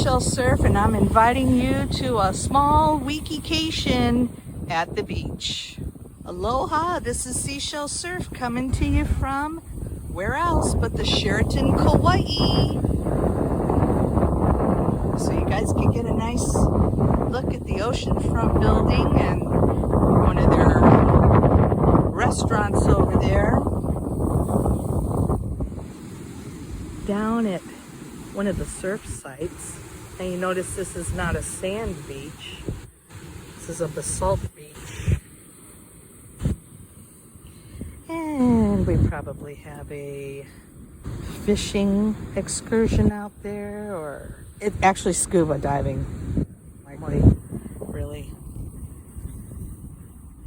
Seashell Surf, and I'm inviting you to a small WIKI-cation at the beach. Aloha, this is Seashell Surf coming to you from where else but the Sheraton Kaua'I. So you guys can get a nice look at the oceanfront building and one of their restaurants over there. Down at one of the surf sites, and you notice this is not a sand beach, this is a basalt beach. And we probably have a fishing excursion out there, or it's actually scuba diving. Really,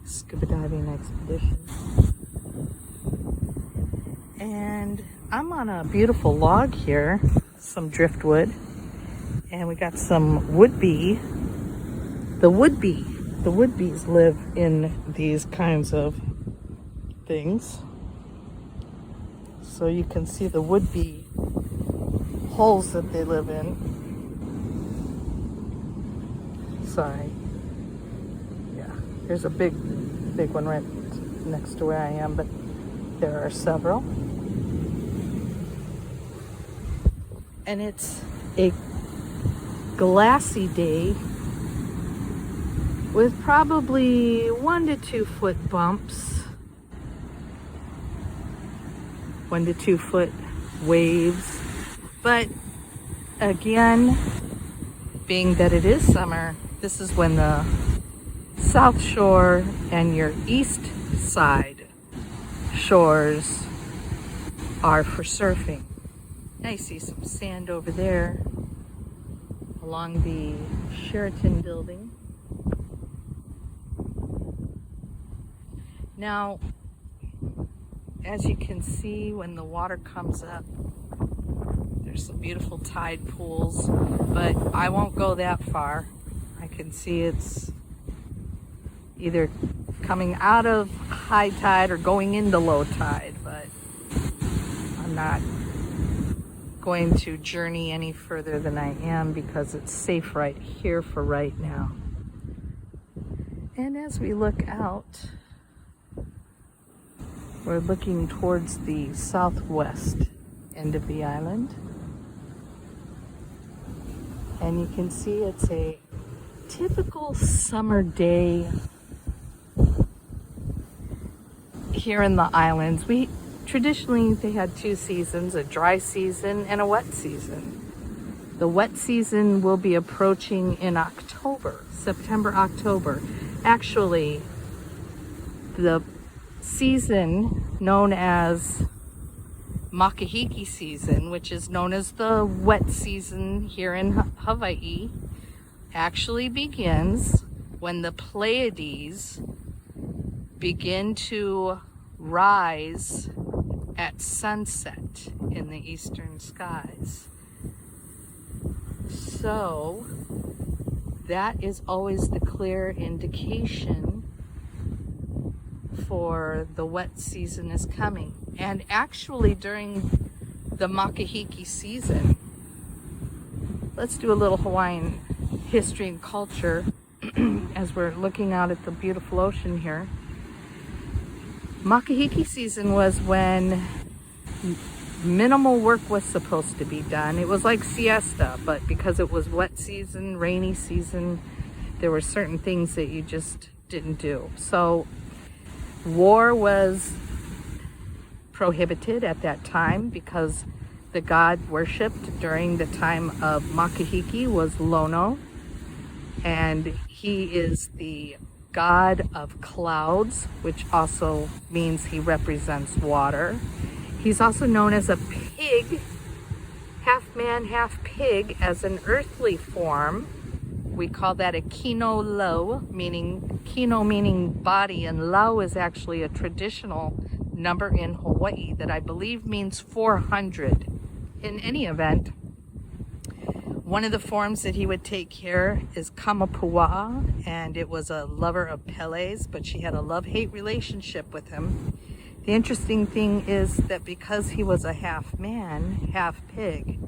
scuba diving expedition. And I'm on a beautiful log here, some driftwood, and we got some would-be. The would-bees live in these kinds of things. So you can see the would-be holes that they live in. Sorry. Yeah, there's a big one right next to where I am, but there are several. And it's a glassy day with probably 1 to 2 foot bumps, 1 to 2 foot waves. But again, being that it is summer, this is when the South Shore and your east side shores are for surfing. I see some sand over there along the Sheraton building. Now, as you can see, when the water comes up, there's some beautiful tide pools, but I won't go that far. I can see it's either coming out of high tide or going into low tide, but I'm not going to journey any further than I am because it's safe right here for right now. And as we look out, we're looking towards the southwest end of the island, and you can see it's a typical summer day here in the islands. Traditionally, they had 2 seasons, a dry season and a wet season. The wet season will be approaching in October, September, October. Actually, the season known as Makahiki season, which is known as the wet season here in Hawaii, actually begins when the Pleiades begin to rise at sunset in the eastern skies. So that is always the clear indication for the wet season is coming. And actually during the Makahiki season, let's do a little Hawaiian history and culture as we're looking out at the beautiful ocean here. Makahiki season was when minimal work was supposed to be done. It was like siesta, but because it was wet season, rainy season, there were certain things that you just didn't do. So war was prohibited at that time because the god worshipped during the time of Makahiki was Lono, and he is the god of clouds, which also means he represents water. He's also known as a pig, half man, half pig, as an earthly form. We call that a kino lo, meaning body, and lau is actually a traditional number in Hawaii that I believe means 400. In any event, one of the forms that he would take here is Kamapua'a, and it was a lover of Pele's, but she had a love-hate relationship with him. The interesting thing is that because he was a half man, half pig,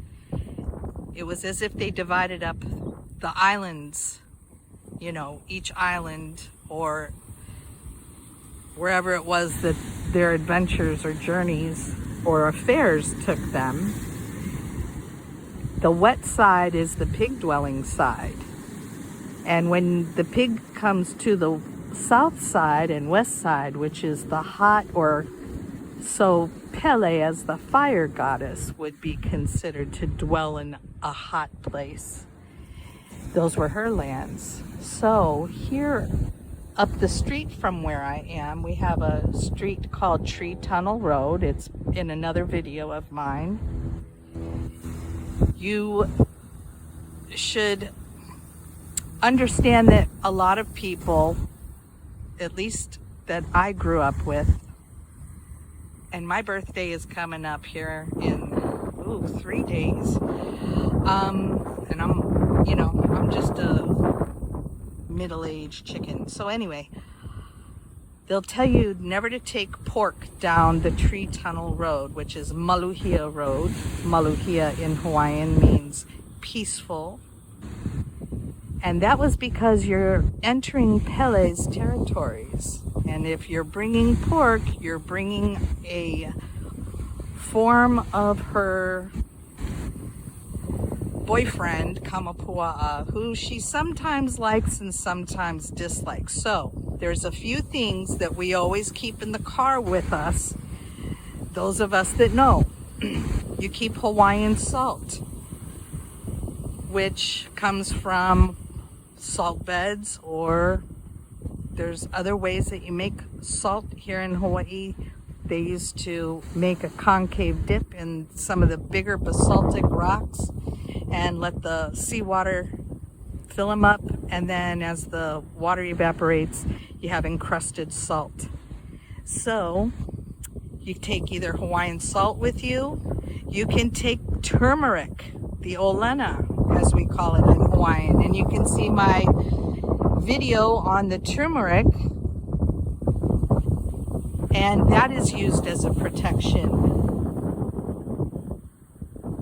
It was as if they divided up the islands, you know, each island or wherever it was that their adventures or journeys or affairs took them. The wet side is the pig dwelling side. And when the pig comes to the south side and west side, which is the hot, or so Pele as the fire goddess would be considered to dwell in a hot place. Those were her lands. So here up the street from where I am, we have a street called Tree Tunnel Road. It's in another video of mine. You should understand that a lot of people, at least that I grew up with, and my birthday is coming up here in 3 days, and I'm just a middle-aged chicken. So anyway, they'll tell you never to take pork down the Tree Tunnel Road, which is Maluhia Road. Maluhia in Hawaiian means peaceful. And that was because you're entering Pele's territories. And if you're bringing pork, you're bringing a form of her boyfriend, Kamapua'a, who she sometimes likes and sometimes dislikes. So there's a few things that we always keep in the car with us. Those of us that know, you keep Hawaiian salt, which comes from salt beds, or there's other ways that you make salt here in Hawaii. They used to make a concave dip in some of the bigger basaltic rocks and let the seawater fill them up, and then as the water evaporates, you have encrusted salt. So you take either Hawaiian salt with you. You can take turmeric, the olena, as we call it in Hawaiian, and you can see my video on the turmeric, and that is used as a protection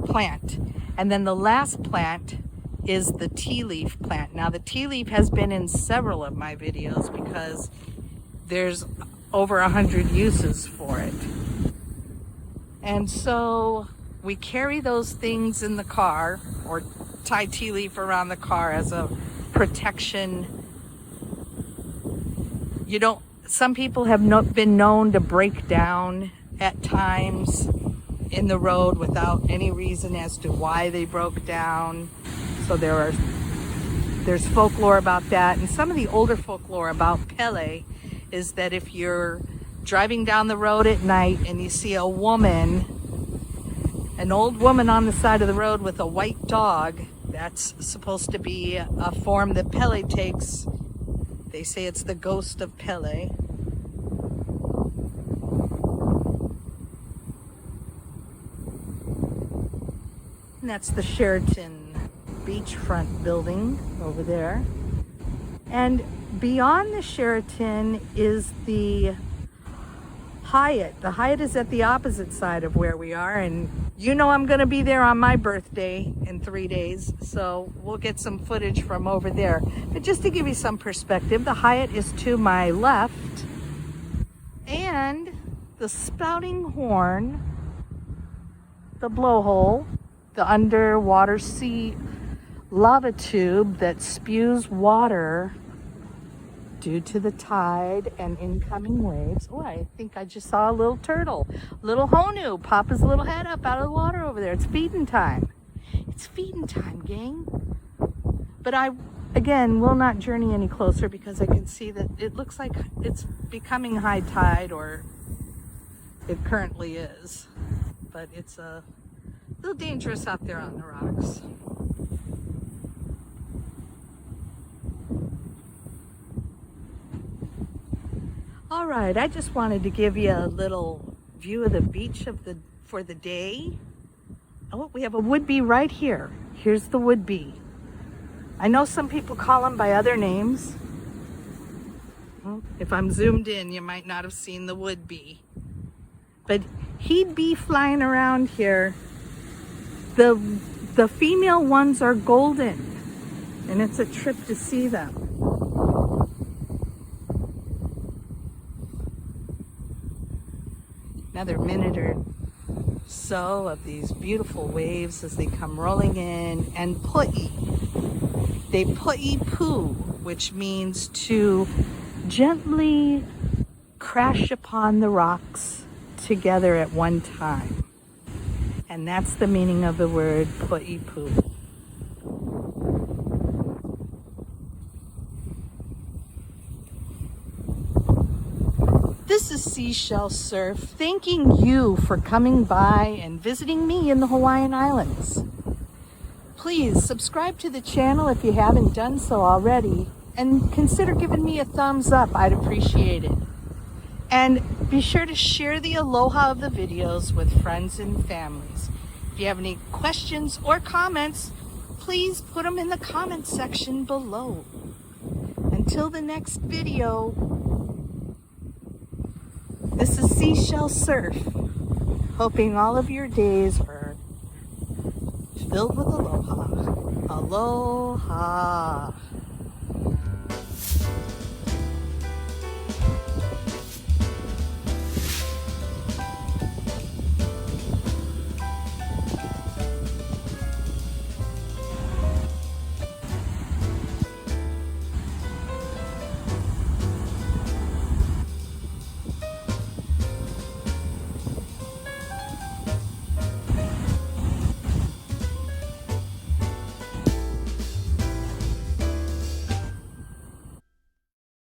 plant. And then the last plant is the tea leaf plant. Now the tea leaf has been in several of my videos because there's over 100 uses for it. And so we carry those things in the car, or tie tea leaf around the car as a protection. Some people have been known to break down at times in the road without any reason as to why they broke down. So there's folklore about that. And some of the older folklore about Pele is that if you're driving down the road at night and you see a woman, an old woman on the side of the road with a white dog, that's supposed to be a form that Pele takes. They say it's the ghost of Pele. And that's the Sheraton beachfront building over there. And beyond the Sheraton is the Hyatt. The Hyatt is at the opposite side of where we are, and you know I'm going to be there on my birthday in 3 days, so we'll get some footage from over there. But just to give you some perspective, the Hyatt is to my left, and the spouting horn, the blowhole, the underwater sea lava tube that spews water due to the tide and incoming waves. Oh, I think I just saw a little turtle, little honu, pop his little head up out of the water over there. It's feeding time. It's feeding time, gang. But I, again, will not journey any closer because I can see that it looks like it's becoming high tide, or it currently is. But it's a little dangerous out there on the rocks. All right, I just wanted to give you a little view of the beach for the day. Oh, we have a would-be right here. Here's the would-be. I know some people call them by other names. Well, if I'm zoomed in, you might not have seen the would-be. But he'd be flying around here. The The female ones are golden, and it's a trip to see them. Another minute or so of these beautiful waves as they come rolling in, and pu'i. They pu'i pu, which means to gently crash upon the rocks together at one time. And that's the meaning of the word pu'i pu. This is Seashell Surf, thanking you for coming by and visiting me in the Hawaiian Islands. Please subscribe to the channel if you haven't done so already, and consider giving me a thumbs up. I'd appreciate it. And be sure to share the aloha of the videos with friends and families. If you have any questions or comments, please put them in the comment section below. Until the next video, this is Seashell Surf, hoping all of your days are filled with aloha. Aloha.